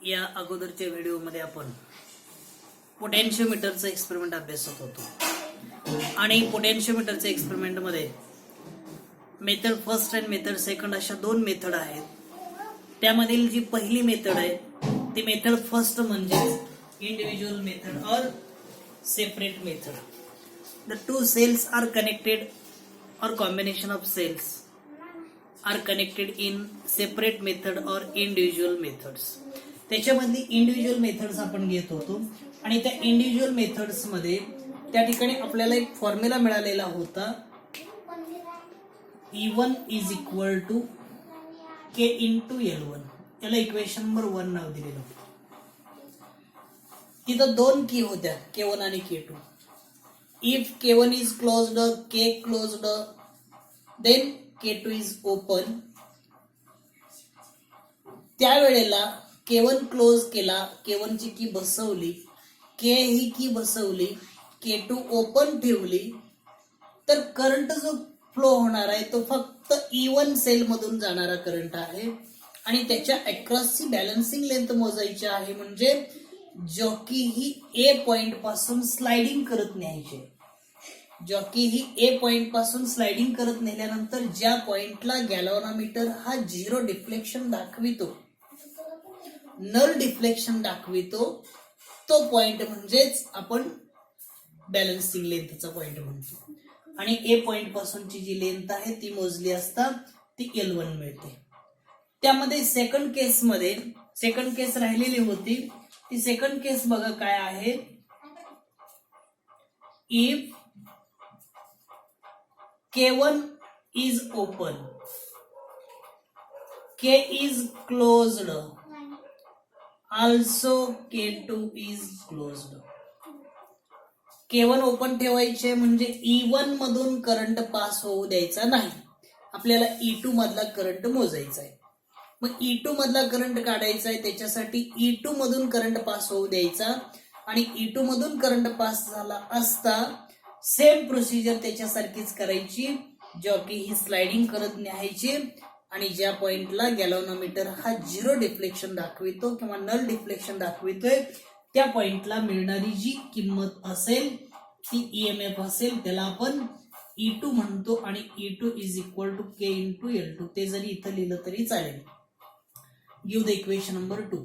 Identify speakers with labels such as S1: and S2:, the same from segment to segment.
S1: या अगोदरच्या व्हिडिओमध्ये आपण पोटेन्शियोमीटरचा एक्सपेरिमेंट अभ्यासत होतो आणि पोटेन्शियोमीटरच्या एक्सपेरिमेंटमध्ये मेथड फर्स्ट आणि मेथड सेकंड अशा दोन मेथड आहेत. त्यामधील जी पहिली मेथड आहे ती मेथड फर्स्ट म्हणजे इंडिव्हिज्युअल मेथड और separate method. The two cells are connected और combination of cells are connected in separate method और इंडिव्हिज्युअल मेथड्स. त्याच्यामधली इंडिव्हिज्युअल मेथड्स आपण घेत होतो आणि त्या इंडिव्हिज्युअल मेथड्स मध्ये त्या ठिकाणी आपल्याला एक फॉर्म्युला मिळालेला होता E1 is equal to K into L1. याला इक्वेशन नंबर 1 नाव दिलेलं. तिथं दोन की होत्या K1 आणि K2. If K1 is closed, K closed, then K2 is open. त्यावेळेला K1 क्लोज केला, K1 ची की बसवली, K ही की बसवली, K2 ओपन ठेवली, तर करंट जो फ्लो होणार आहे तो फक्त E1 सेल मधून जाणारा करंट आहे आणि त्याच्या अक्रॉसची बॅलन्सिंग लेंथ मोजायची आहे. म्हणजे जॉकी ही A पॉइंट पासून स्लाइडिंग करत न्यायचे. जॉकी ही A पॉइंट पासून स्लाइडिंग करत नेल्यानंतर ज्या पॉइंटला गॅल्व्हनोमीटर हा झिरो डिफ्लेक्शन दाखवितो, नल डिफ्लेक्शन दाखवितो, तो पॉइंट म्हणजेच आपण बॅलन्सिंग लेंथचा पॉइंट म्हणतो. आणि A पॉइंट पासूनची जी लेंथ आहे ती मोजली असता ती L1 मिळते. त्यामध्ये सेकंड केस राहिलेली होती. ती सेकंड केस बघा काय आहे. If K1 is open, K is closed, also K2 is closed. K1 open ठेवायचे म्हणजे E1 मधून करंट पास होऊ द्यायचा नाही. आपल्याला E2 मधला करंट मोजायचा आहे. मग E2 मधला करंट काढायचा आहे, त्याच्यासाठी E2 मधून करंट पास होऊ द्यायचा आणि E2 मधून करंट पास झाला असता सेम प्रोसिजर त्याच्यासारखीच करायची. जॉकी ही स्लाइडिंग करत न्यायची आणि ज्या पॉइंटला गॅल्व्हनोमीटर हा झिरो डिफ्लेक्शन दाखवितो किंवा नल डिफ्लेक्शन दाखवितोय त्या पॉइंटला मिळणारी जी किंमत असेल ती EMF असेल, त्याला आपण E2 म्हणतो आणि E2 is equal to K into L2. ते जरी इथं लिहिलं तरी चालेल. Give the equation number 2.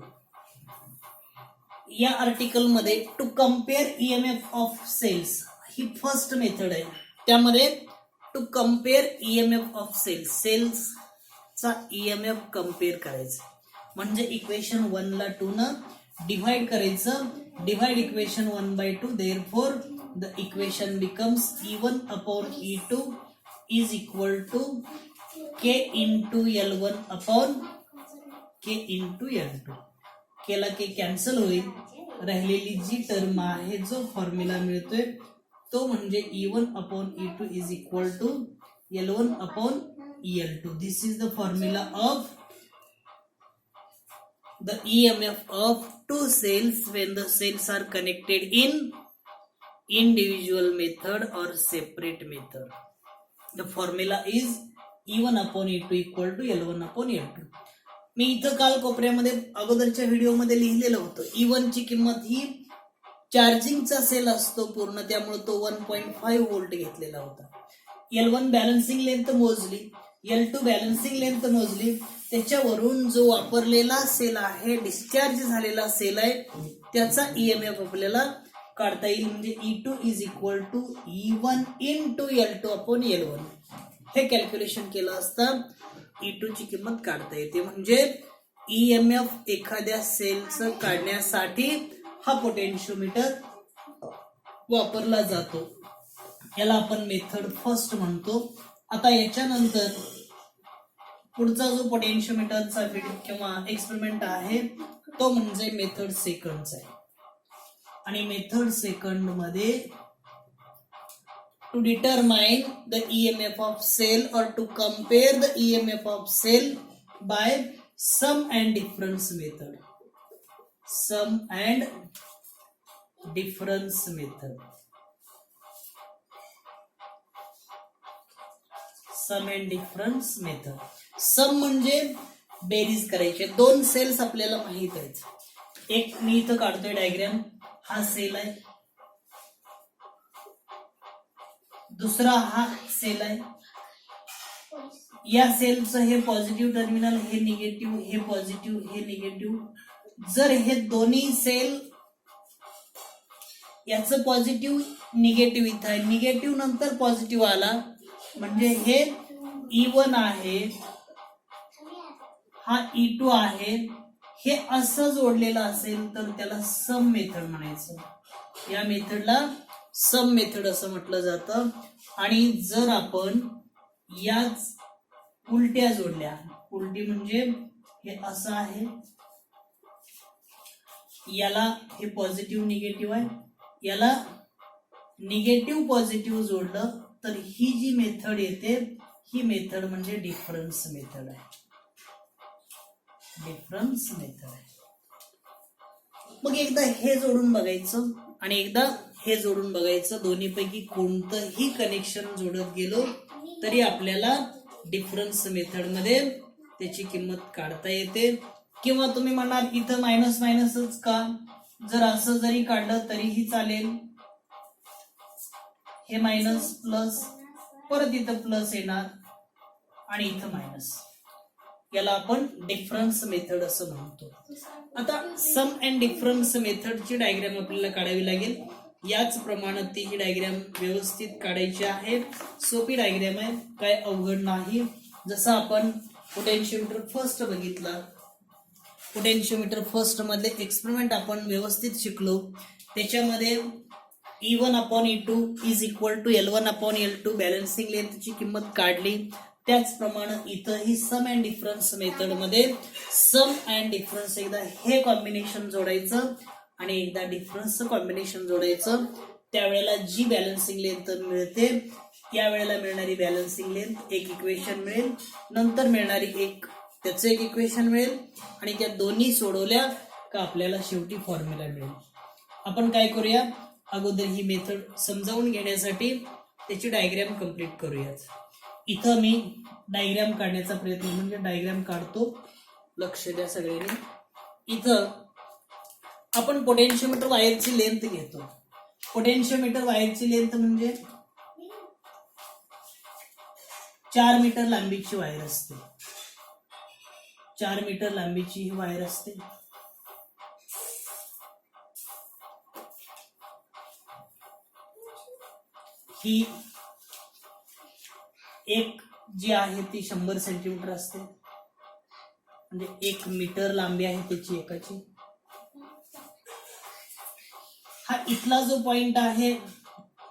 S1: या आर्टिकल मध्ये to compare EMF of cells ही फर्स्ट मेथड आहे. त्यामध्ये to compare EMF of cells चा EMF कम्पेअर करायचा म्हणजे इक्वेशन 1 ला 2 न डिवाइड करायचं. Divide equation 1/2. Therefore the equation becomes E1 upon E2 is equal to K into L1 upon K into L2. केला की कॅन्सल होईल. राहिलेली जी टर्म आहे, जो फॉर्म्युला मिळतोय तो म्हणजे E1 upon E2 is equal to L1 upon L2. This is the formula of the EMF of two cells when the cells are connected in individual method or separate method. The formula is E1 upon E2 equal to L1 upon L2. मी इथं काल कोपऱ्यामध्ये अगोदरच्या व्हिडिओमध्ये लिहिलेलं होतं. E1 ची किंमत ही चार्जिंगचा sale असतो पूर्ण, त्यामुळे तो 1.5 व्होल्ट घेतलेला होता. L1 बॅलन्सिंग लेंथ मोजली, L2 बॅलन्सिंग लेंथ मोजली. त्याच्यावरून जो वापरलेला सेल आहे, डिस्चार्ज झालेला सेल आहे, त्याचा EMF आपल्याला काढता येईल. म्हणजे E2 is equal to E1 into L2 upon L1. हे कॅल्क्युलेशन केलं असता E2 ची किंमत काढता येते. म्हणजे EMF एखाद्या सेलचं काढण्यासाठी हा पोटेन्शियोमीटर वापरला जातो. याला आपण मेथड फर्स्ट म्हणतो. आता याच्यानंतर पुढचा जो पोटेन्शियोमीटरचा व्हिडिओ किंवा एक्सपेरिमेंट आहे तो म्हणजे मेथड सेकंडचा आहे. आणि मेथड सेकंड मध्ये to determine the EMF of cell और to compare the EMF of cell by sum and difference method. Sum and difference method. Sum and difference method. Sum म्हणजे बेरीज करायची. दोन सेल्स आपल्याला माहित आहेत, एक मी इथं काढतोय डायग्राम, हा सेल आहे, दुसरा हा सेल आहे. या सेलचं हे पॉझिटिव्ह टर्मिनल, हे निगेटिव्ह, हे पॉझिटिव्ह, हे निगेटिव्ह. जर हे दोन्ही सेल याचं पॉझिटिव्ह निगेटिव्ह इथं आहे, निगेटिव्ह नंतर पॉझिटिव्ह आला म्हणजे हे E1 आहे, हा E2 आहे, हे असं जोडलेलं असेल तर त्याला सम मेथड म्हणायचं. या मेथडला सम मेथड असं म्हटलं जातं. आणि जर आपण याच उलट्या जोडल्या, उलटी म्हणजे हे असं आहे, याला हे पॉझिटिव्ह निगेटिव्ह आहे, याला निगेटिव्ह पॉझिटिव्ह जोडलं तर ही जी मेथड येते ही मेथड म्हणजे डिफरन्स मेथड आहे. डिफरन्स मेथड आहे. मग एकदा हे जोडून बघायचं आणि एकदा हे जोडून बघायचं. दोन्हीपैकी कोणतंही कनेक्शन जोडत गेलो तरी आपल्याला डिफरन्स मेथड मध्ये त्याची किंमत काढता येते. किंवा तुम्ही म्हणाल इथं मायनस मायनसच का, जर असं जरी काढलं तरीही चालेल. हे मायनस प्लस, परत इथं प्लस येणार आणि इथं मायनस. याला आपण डिफरन्स मेथड असं म्हणतो. आता सम अँड डिफरन्स मेथडची डायग्राम आपल्याला काढावी लागेल. याचप्रमाणे ती ही डायग्राम व्यवस्थित काढायची आहे. सोपी डायग्राम आहे, काय अवघड नाही. जसं आपण पोटेन्शियोमीटर फर्स्ट बघितला, पोटेन्शियोमीटर फर्स्ट मध्ये एक्सपेरिमेंट आपण व्यवस्थित शिकलो. त्याच्यामध्ये E1/E2 is equal to L1/L2 balancing लेंथची किंमत काढली. त्याचप्रमाणे इथंही सम अँड डिफरन्स मेथड मध्ये सम अँड डिफरन्स, एकदा हे कॉम्बिनेशन जोडायचं आणि एकदा डिफरन्सचं कॉम्बिनेशन जोडायचं. त्यावेळेला जी बॅलन्सिंग लेंथ मिळते यावेळेला मिळणारी बॅलन्सिंग लेंथ एक इक्वेशन मिळेल, नंतर मिळणारी त्याचं एक इक्वेशन मिळेल आणि त्या दोन्ही सोडवल्या का आपल्याला शेवटी फॉर्म्युला मिळेल. आपण काय करूया, अगोदर ही मेथड समजावून घेण्यासाठी त्याची डायग्राम कंप्लीट करूयात. इथं मी डायग्राम काढण्याचा प्रयत्न म्हणजे डायग्राम काढतो, लक्ष द्या सगळ्यांनी. इथं आपण पोटेन्शियोमीटर वायरची लेंथ घेतो. पोटेन्शियोमीटर वायरची लेंथ म्हणजे 4 मीटर लांबीची वायर असते. 4 मीटर लांबीची ही वायर असते. ही एक जी आहे ती 100 सेंटीमीटर असते, म्हणजे 1 मीटर लांबी आहे त्याची एकाची. हा इथला जो पॉइंट आहे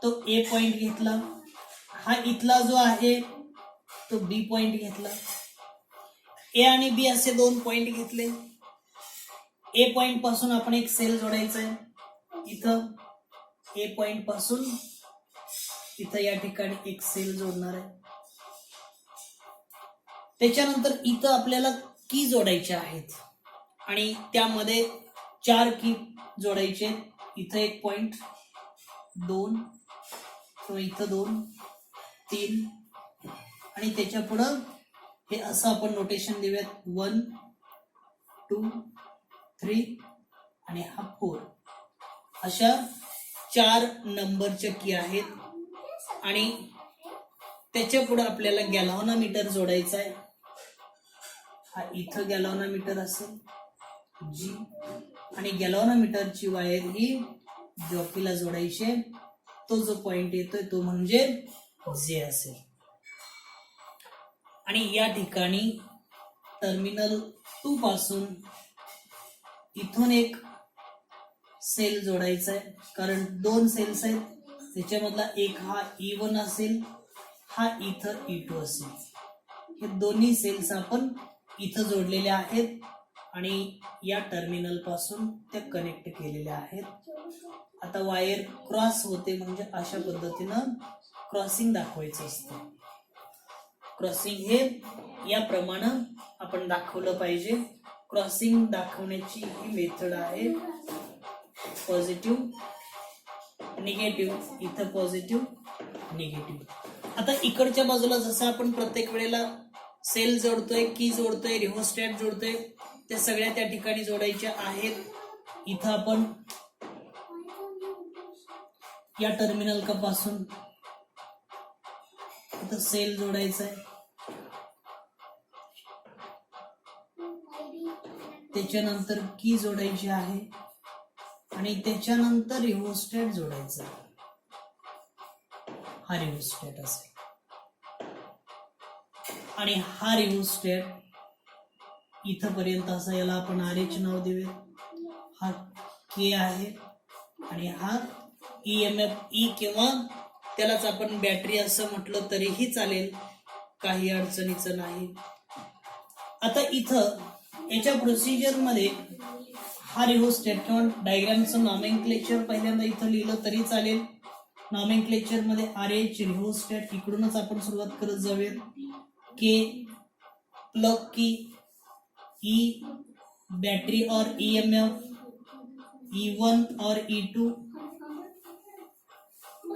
S1: तो ए पॉइंट घेतला, हा इथला जो आहे तो बी पॉइंट घेतला. ए आणि बी असे दोन पॉइंट घेतले. ए पॉइंट पासून आपण एक सेल जोडायचा आहे. इथं ए पॉइंट पासून इथं या ठिकाणी एक सेल जोडणार आहे. त्याच्यानंतर इथं आपल्याला की जोडायचे आहेत आणि त्यामध्ये 4 की जोडायचे. इथं एक पॉइंट, 2 किंवा इथं 2, 3 आणि त्याच्या पुढं हे असं आपण नोटेशन देऊयात, 1, 2, 3 आणि हा 4. अशा 4 नंबरच्या की आहेत. आणि त्याच्या पुढे आपल्याला गॅल्व्हॅनोमीटर जोडायचा आहे. हा इथं गॅल्व्हॅनोमीटर असेल जी, आणि गॅल्व्हॅनोमीटरची वायर ही जॉकीला जोडायची. तो जो पॉइंट येतोय तो म्हणजे जे असेल. आणि या ठिकाणी टर्मिनल 2 पासून इथून एक सेल जोडायचा आहे, कारण 2 सेल्स आहेत. त्याच्यामधला एक हा E1 असेल, हा इथं E2 असेल. हे दोन्ही सेल्स आपण इथं जोडलेल्या आहेत आणि या टर्मिनल पासून त्या कनेक्ट केलेल्या आहेत. आता वायर क्रॉस होते म्हणजे अशा पद्धतीनं क्रॉसिंग दाखवायचं असतं. क्रॉसिंग हे याप्रमाणे आपण दाखवलं पाहिजे. क्रॉसिंग दाखवण्याची ही मेथड आहे. पॉझिटिव्ह निगेटिव्ह, इथं पॉझिटिव्ह निगेटिव्ह. आता इकडच्या बाजूला जसं आपण प्रत्येक वेळेला सेल जोडतोय, की जोडतोय, रिहोस्टॅट जोडतोय, त्या सगळ्या त्या ठिकाणी जोडायच्या आहेत. इथं आपण या टर्मिनल पासून इथं सेल जोडायचा आहे, त्याच्यानंतर की जोडायची आहे आणि त्याच्यानंतर रिओस्टॅट जोडायचा. हा रिओस्टॅट असेल आणि हा रिओस्टॅट इथपर्यंत असा, याला आपण RH नाव देऊया. हा के आहे आणि हा EMF ई किंवा त्यालाच आपण बॅटरी असं म्हटलं तरीही चालेल, काही अडचणीचं नाही. आता इथं याच्या प्रोसिजर मध्ये हा रिओस्टॅट किंवा डायग्रामचं नॉमेनक्लेचर पहिल्यांदा इथं लिहिलं तरी चालेल. नॉमेनक्लेचर मध्ये RH रिओस्टॅट इकडूनच आपण सुरुवात करत जाऊया. K plug key, E battery और EMF, E1 और E2,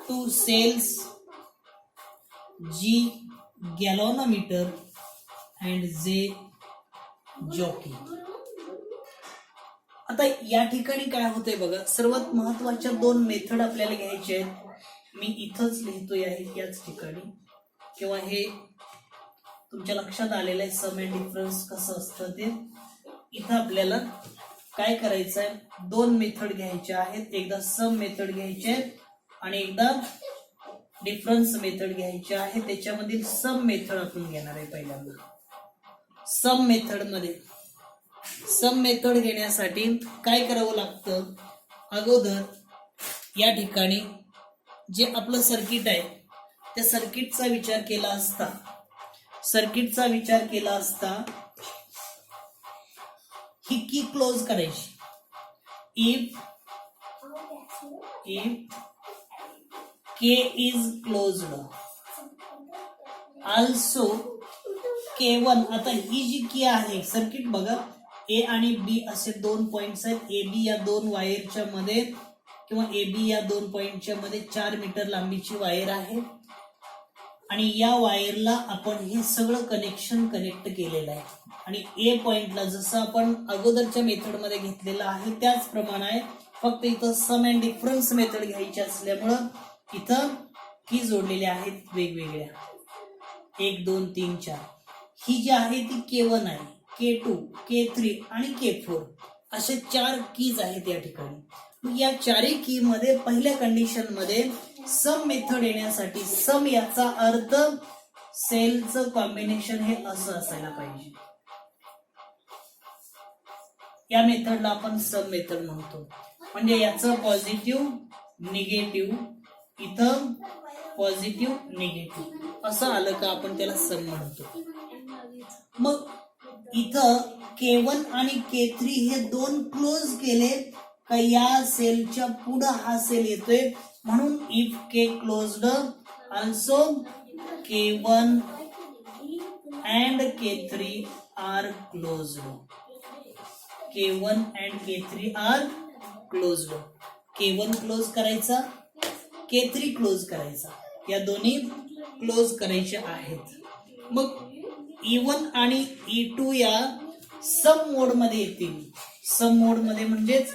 S1: two cells, G galvanometer and J jockey. आता या ठिकाणी काय होतंय बघा, सर्वात महत्वाच्या दोन मेथड आपल्याला घ्यायचे आहेत. मी इथंच लिहितोय आहे याच ठिकाणी, किंवा हे तुमच्या लक्षात आलेलं आहे सम अँड डिफरन्स कसं असतं ते. इथं आपल्याला काय करायचं आहे, दोन मेथड घ्यायच्या आहेत. एकदा सम मेथड घ्यायची आहे आणि एकदा डिफरन्स मेथड घ्यायची आहे. त्याच्यामधील सम मेथड आपण घेणार आहे पहिल्यांदा. सम मेथड घेण्यासाठी काय करावं लागतं, अगोदर या ठिकाणी जे आपलं सर्किट आहे त्या सर्किटचा विचार केला असता ही की क्लोज करायची. If K is closed, also K1. आता ही जी की आहे, सर्किट बघा, ए आणि बी असे दोन पॉइंट्स आहेत. ए बी या दोन वायरच्या मध्ये किंवा ए बी या दोन पॉइंटच्या मध्ये 4 मीटर लांबीची वायर आहे आणि या वायरला आपण हे सगळं कनेक्ट केलेलं आहे. आणि ए पॉइंटला जसं आपण अगोदरच्या मेथड मध्ये घेतलेलं आहे त्याचप्रमाणे आहे, फक्त इथं सम अँड डिफरन्स मेथड घ्यायची असल्यामुळं इथं की जोडलेल्या आहेत वेगवेगळ्या, 1 2 3 4. ही जी आहे ती K1 आहे, K2, K3 आणि K4 असे 4 कीज आहेत या ठिकाणी. या चारही की मध्ये पहिल्या कंडिशन मध्ये सम मेथड येण्यासाठी, सम याचा अर्थ सेलचं कॉम्बिनेशन हे असं असायला पाहिजे. या मेथडला आपण सम मेथड म्हणतो. म्हणजे याचं पॉझिटिव्ह निगेटिव्ह, इथं पॉझिटिव्ह निगेटिव्ह असं आलं का आपण त्याला सम म्हणतो. मग इथं K1 आणि K3 हे दोन क्लोज केले का या सेलच्या पुढे हा सेल येतोय, म्हणून if K closed also K1 and K3 are closed. K1 and K3 are closed. K1 close करायचा, K3 क्लोज करायचा, या दोन्ही क्लोज करायचे आहेत. मग E1 आणि E2 या सम मोड मध्ये येतील. सम मोड मध्ये म्हणजेच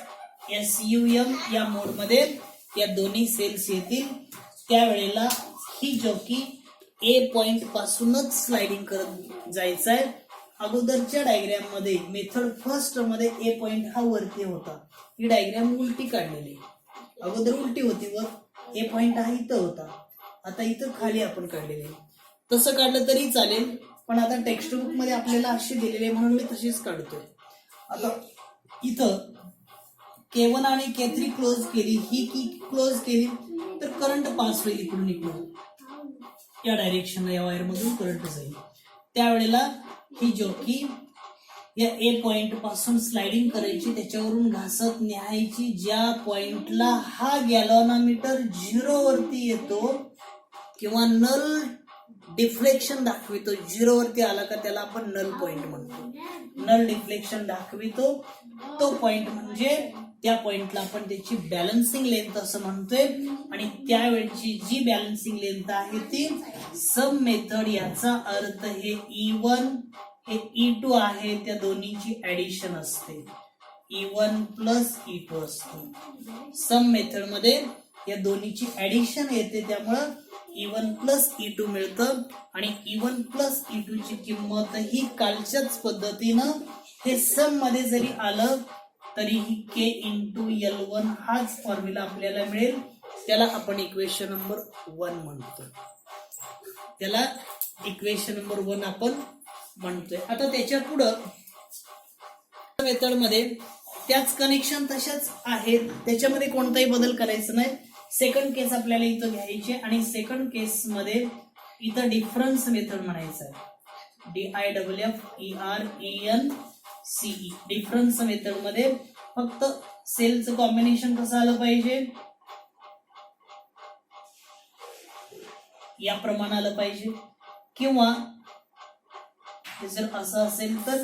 S1: SUM या मोड मध्ये या दोन्ही सेल्स येतील. त्यावेळेला ही जॉकी ए पॉइंट पासूनच स्लाइडिंग करत जायचं आहे. अगोदरच्या डायग्राम मध्ये मेथड फर्स्ट मध्ये ए पॉइंट हा वरती होता. ही डायग्राम उलटी काढलेली, अगोदर उलटी होती, वर ए पॉइंट हा इथं होता, आता इथं खाली आपण काढलेले. तसं काढलं तरी चालेल, पण आता टेक्स्ट बुक मध्ये आपल्याला अशी दिलेले म्हणून मी तशीच काढतोय. आता इथं K1 आणि K3 क्लोज केली, ही की क्लोज केली तर करंट पास होईल इकडून या डायरेक्शनला, या वायर मधून करंट जाईल. त्यावेळेला ही जॉकी या ए पॉइंट पासून स्लाइडिंग करायची, त्याच्यावरून घासत न्यायची. ज्या पॉइंटला हा गॅलोनोमीटर 0 वरती येतो किंवा नल डिफ्लेक्शन दाखवितो, 0 वरती आला का त्याला आपण नल पॉइंट म्हणतो. नल डिफ्लेक्शन दाखवितो तो पॉइंट म्हणजे त्या पॉइंटला आपण त्याची बॅलन्सिंग लेंथ असं म्हणतोय. आणि त्यावेळची जी बॅलन्सिंग लेंथ आहे ती सम मेथड, याचा अर्थ हे E1 हे E2 आहे, त्या दोन्हीची ऍडिशन असते. E1 प्लस E2 असतो. सम मेथड मध्ये या दोन्हीची ऍडिशन येते, त्यामुळं E1 प्लस E2 मिळतं आणि E1 प्लस E2 ची किंमत ही कालच्याच पद्धतीनं हे सम मध्ये जरी आलं तरीही K इंटू L1 हाच फॉर्म्युला आपल्याला मिळेल. त्याला आपण इक्वेशन नंबर 1 म्हणतो. त्याला इक्वेशन नंबर 1 आपण म्हणतोय. आता त्याच्या पुढं मेथड मध्ये त्याच कनेक्शन तशाच आहेत, त्याच्यामध्ये कोणताही बदल करायचा नाही. सेकंड केस आपल्याला इथं घ्यायचे आणि सेकंड केस मध्ये इथं डिफरन्स मेथड म्हणायचं आहे. DIFFERENCE डिफरन्स मेथड मध्ये फक्त सेलचं कॉम्बिनेशन कसं आलं पाहिजे, याप्रमाणे आलं पाहिजे, किंवा जर असं असेल तर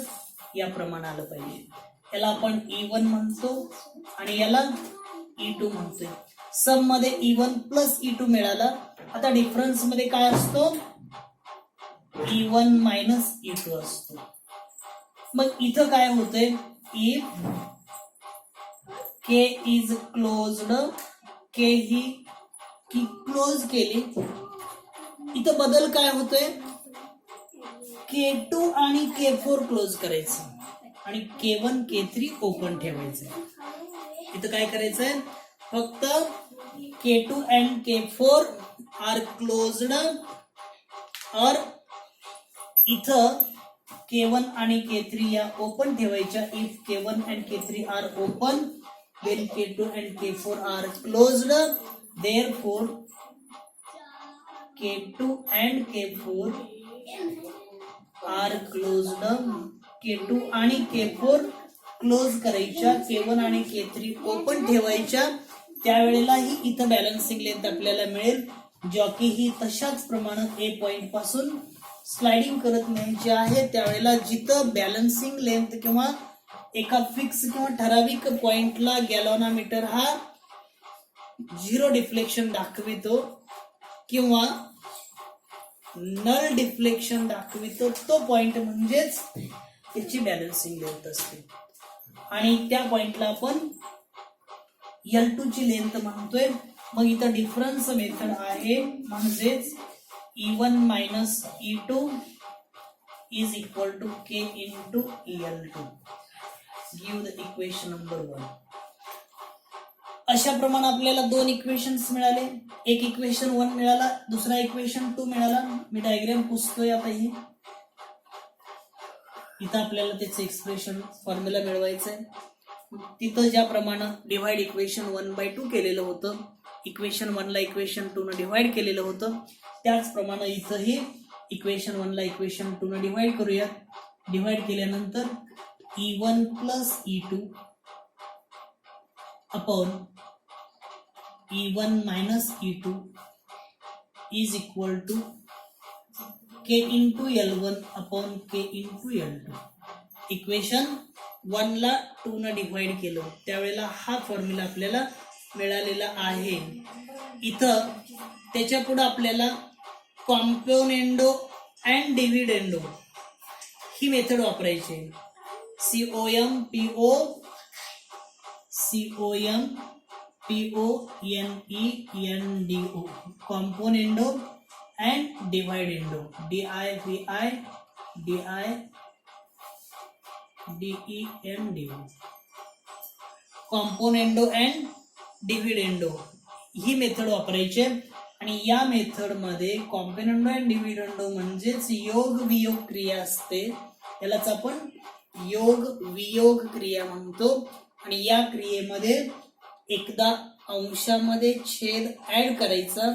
S1: याप्रमाणे आलं पाहिजे. याला आपण E1 म्हणतो आणि याला E2 म्हणतोय. सम मध्ये E1 प्लस E2 मिळाला. आता डिफरन्स मध्ये काय असतो, E1 मायनस E2 असतो. मग इथं काय होतंय, if K is closed, K ही की क्लोज केली, इथं बदल काय होतोय, K2 आणि K4 क्लोज करायचं आणि K1 K3 ओपन ठेवायचं. इथं काय करायचंय, फक्त K2 and K4 are closed, और इथं K1 आणि K3 या ओपन ठेवायच्या. If K1 and K3 are open, then K2 and K4 are closed, therefore K2 and K4 are closed. K2 आणि K4 क्लोज करायच्या, K1 आणि K3 ओपन ठेवायच्या. त्यावेळेलाही इथं बॅलन्सिंग लेंथ आपल्याला मिळेल. जॉकी ही तशाच प्रमाणे ए पॉइंट पासून स्लाइडिंग करत न्यायची आहे. त्यावेळेला जिथं बॅलन्सिंग लेंथ किंवा एका फिक्स किंवा ठराविक पॉइंटला गॅल्व्हनोमीटर हा 0 डिफ्लेक्शन दाखवितो किंवा नल डिफ्लेक्शन दाखवितो, तो पॉइंट म्हणजेच त्याची बॅलन्सिंग लेंथ असते. आणि त्या पॉइंटला आपण L2 ची लेंथ म्हणतोय. मग इथं डिफरन्स मेथड आहे, म्हणजेच E1 minus E2 is equal to K into L2. Give the equation number 1. अशा प्रमाणे आपल्याला दोन इक्वेशन्स मिळाले. एक इक्वेशन 1 मिळाला, दुसरा इक्वेशन 2 मिळाला. मी डायग्राम पुसतोय आता. ही इथं आपल्याला त्याचं एक्सप्रेशन फॉर्म्युला मिळवायचं आहे. तिथं ज्याप्रमाणे डिवाइड इक्वेशन 1/2 केलेलं होतं, इक्वेशन 1 ला इक्वेशन 2 ने डिवाइड केलेलं होतं, त्याचप्रमाणे इथंही इक्वेशन 1 ला इक्वेशन 2 ने डिवाइड करूया. डिवाइड केल्यानंतर E1 plus E2 upon E1 minus E2 is equal to K into L1 upon K into L2. Equation 1 ला 2 ने डिवाइड केलं, त्यावेळेला हा फॉर्म्युला आपल्याला मिळालेला आहे. इथं त्याच्या पुढे आपल्याला कॉम्पोनेंडो अँड डिव्हिडेंडो ही मेथड वापरायची. COMPONENDO componendo and dividendo, DIVIDENDO componendo and dividendo ही मेथड वापरायची. आणि या मेथड मध्ये कॉम्पोनेंडो अँड डिव्हिडेंडो म्हणजेच योग वियोग क्रिया असते, यालाच आपण योग वियोग क्रिया म्हणतो. आणि या क्रियेमध्ये एकदा अंशामध्ये छेद ऍड करायचा,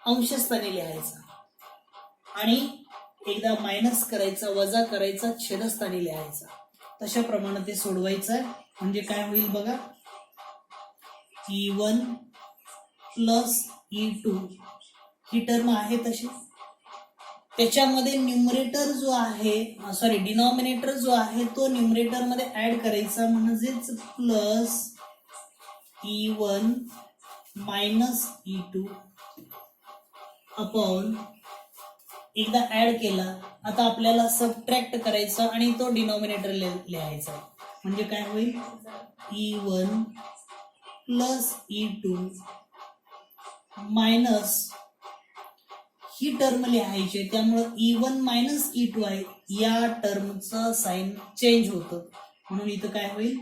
S1: अंशस्थानी लिहायचा, आणि एकदा मायनस करायचा, वजा करायचा, छेदस्थानी लिहायचा. तशा प्रमाणे ते सोडवायचं आहे. म्हणजे काय होईल बघा, E1 प्लस E2 ही टर्म आहे तशी, त्याच्यामध्ये न्यूमरेटर जो आहे, डिनॉमिनेटर जो आहे तो न्यूमरेटर मध्ये ऍड करायचा, म्हणजेच plus E1 minus E2 upon, एकदा ऍड केला, आता आपल्याला सबट्रॅक्ट करायचा आणि तो डिनॉमिनेटर लिहायचा. म्हणजे काय होईल E1 प्लस E2 मायनस ही टर्म लिहायची त्यामुळे E1 मायनस E2 आहे या टर्मचं साइन चेंज होतं म्हणून इथं काय होईल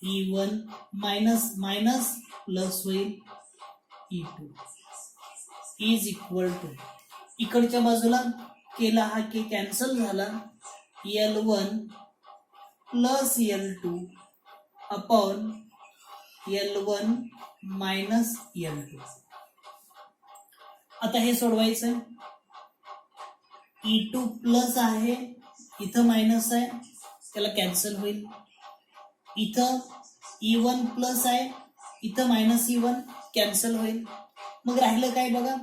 S1: E1 मायनस मायनस प्लस होईल E2 इज इक्वल टू इकडच्या बाजूला केला हा की कॅन्सल झाला L1 plus L2 upon L1 minus L2. आता हे सोडवायचं E2 प्लस आहे इथं मायनस आहे त्याला कॅन्सल होईल इथं E1 प्लस आहे इथं मायनस E1 कॅन्सल होईल मग राहिलं काय बघा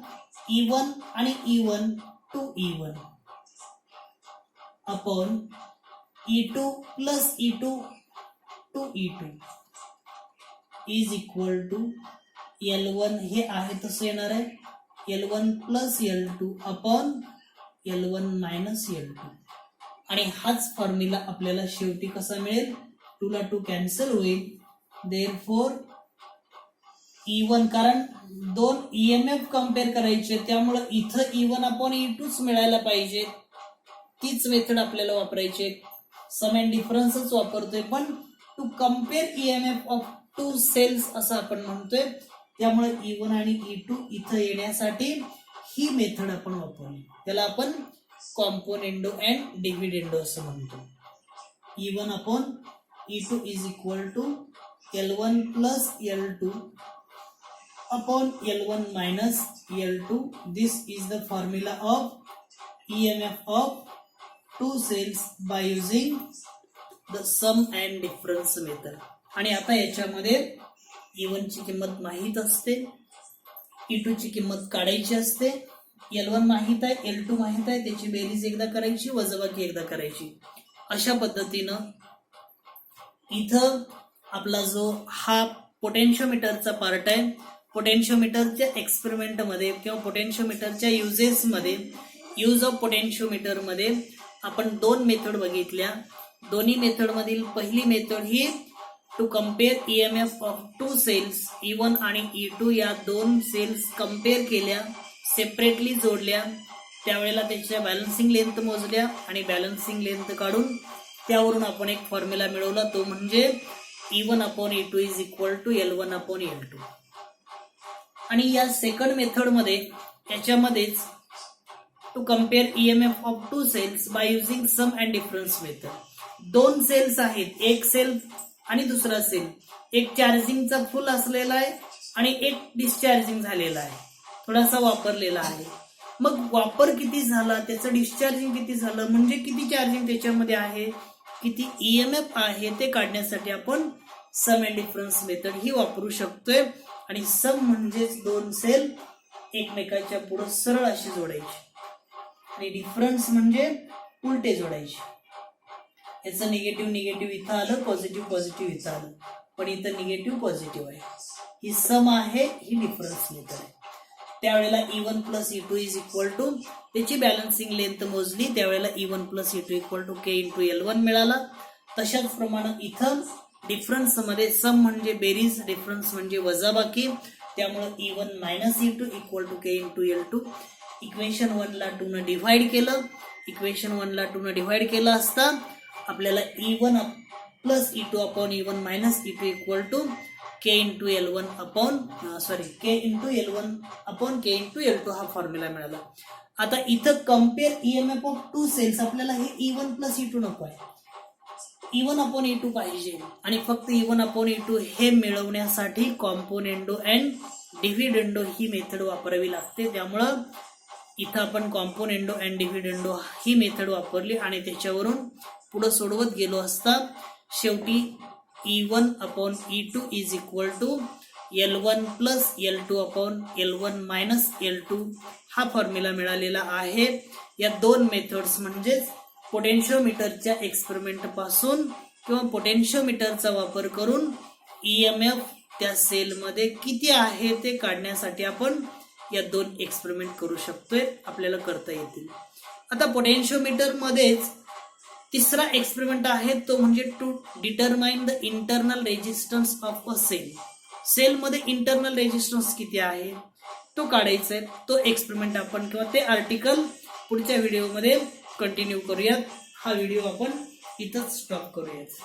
S1: E1 आणि E1 to E1 upon E2 plus E2 to E2 is equal to L1 हे आहे तसं येणार आहे L1 plus L2 upon L1 minus L2 आणि हाच फॉर्म्युला आपल्याला शेवटी कसा मिळेल 2 ला 2 कॅन्सल होईल देअरफॉर E1 कारण दोन EMF कम्पेअर करायचे त्यामुळे इथं E1 अपॉन E2च मिळायला पाहिजे तीच मेथड आपल्याला वापरायची सम अँड डिफरन्सच वापरतोय पण to compare EMF of two cells असं आपण म्हणतोय त्यामुळे E1 आणि E2 इथं येण्यासाठी ही मेथड आपण वापरली त्याला आपण कॉम्पोनेंडो अँड डिव्हिडेंडो असं म्हणतो E1 upon E2 is equal to L1 plus L2 upon L1 minus L2. This is the formula of EMF of two cells by using the sum and difference method. आणि आता याच्यामध्ये E1 ची किंमत माहित असते E2 ची किंमत काढायची असते L1 माहित आहे L2 माहित आहे त्याची बेरीज एकदा करायची वजाबाकी एकदा करायची अशा पद्धतीनं इथं आपला जो हा पोटेन्शियोमीटरचा पार्ट आहे पोटेन्शियोमीटरच्या एक्सपेरिमेंट मध्ये किंवा पोटेन्शियोमीटरच्या युजेस मध्ये यूज ऑफ पोटेन्शियोमीटर मध्ये आपण दोन मेथड बघितल्या दोन्ही मेथड मधील पहिली मेथड ही to compare EMF of two cells E1 आणि E2 या दोन सेल्स कम्पेअर केल्या सेपरेटली जोडल्या त्यावेळेला त्याच्या बॅलन्सिंग लेंथ मोजल्या आणि बॅलन्सिंग लेंथ काढून त्यावरून आपण एक फॉर्म्युला मिळवला तो म्हणजे E1 upon E2 is equal to L1 upon L2 आणि या सेकंड मेथड मध्ये याच्यामध्येच to compare EMF of two cells by using sum and difference method दोन सेल्स आहेत एक सेल आणि दुसरा सेल एक चार्जिंगचा फुल असलेला आहे आणि एक डिस्चार्जिंग झालेला आहे थोडासा वापरलेला आहे मग वापर किती झाला त्याचं डिस्चार्जिंग किती झालं म्हणजे किती चार्जिंग त्याच्यामध्ये आहे किती EMF आहे ते काढण्यासाठी आपण सम अँड डिफरन्स मेथड ही वापरू शकतोय आणि सम म्हणजेच दोन सेल एकमेकाच्या पुढे सरळ अशी जोडायची आणि डिफरन्स म्हणजे उलटे जोडायचे याचं निगेटिव्ह निगेटिव्ह इथं आलं पॉझिटिव्ह पॉझिटिव्ह इथं आलं पण इथं निगेटिव्ह पॉझिटिव्ह आहे ही सम आहे ही डिफरन्स मेथड आहे त्यावेळेला E1 plus E2 is equal to त्याची बॅलन्सिंग लेंथ मोजली त्यावेळेला E1 plus E2 equal to K into L1 मिळाला तशाच प्रमाणे इथं डिफरन्स मध्ये सम म्हणजे बेरीज डिफरन्स म्हणजे वजाबाकी त्यामुळे E1 minus E2 equal to K into L2 equation 1 ला 2 ने डिव्हाइड केलं इक्वेशन 1 ला 2 ने डिव्हाइड केलं असता आपल्याला E1 plus E2 upon E1 minus E2 equal to K into L1 upon K into L1 upon K into L2 हा formula मिळाला आता इथं compare EMF of two cells आपल्याला हे E1 प्लस E2 नको आहे E1 अपॉन E2 पाहिजे आणि फक्त E1 अपॉन E2 हे मिळवण्यासाठी कॉम्पोनेंडो अँड डिव्हिडेंडो ही मेथड वापरावी लागते त्यामुळं इथं आपण कॉम्पोनेंडो अँड डिव्हिडेंडो ही मेथड वापरली आणि त्याच्यावरून पुढे सोडवत गेलो असता शेवटी E1 upon E2 is equal to L1 plus L2 upon L1 minus L2 हा फॉर्म्युला मिळालेला आहे या दोन मेथड्स म्हणजेच पोटेन्शियोमीटरच्या एक्सपेरिमेंट पासून किंवा पोटेन्शियोमीटरचा वापर करून EMF त्या सेलमध्ये किती आहे ते काढण्यासाठी आपण या दोन एक्सपेरिमेंट करू शकतोय आपल्याला करता येतील आता पोटेन्शियोमीटर मध्येच तिसरा एक्सपेरिमेंट आहे तो म्हणजे to determine the internal resistance of a cell. सेलमध्ये इंटरनल रेजिस्टन्स किती आहे तो काढायचा आहे. तो एक्सपेरिमेंट आपण किंवा ते आर्टिकल पुढच्या व्हिडिओमध्ये कंटिन्यू करूयात. हा व्हिडिओ आपण इथंच स्टॉप करूयात.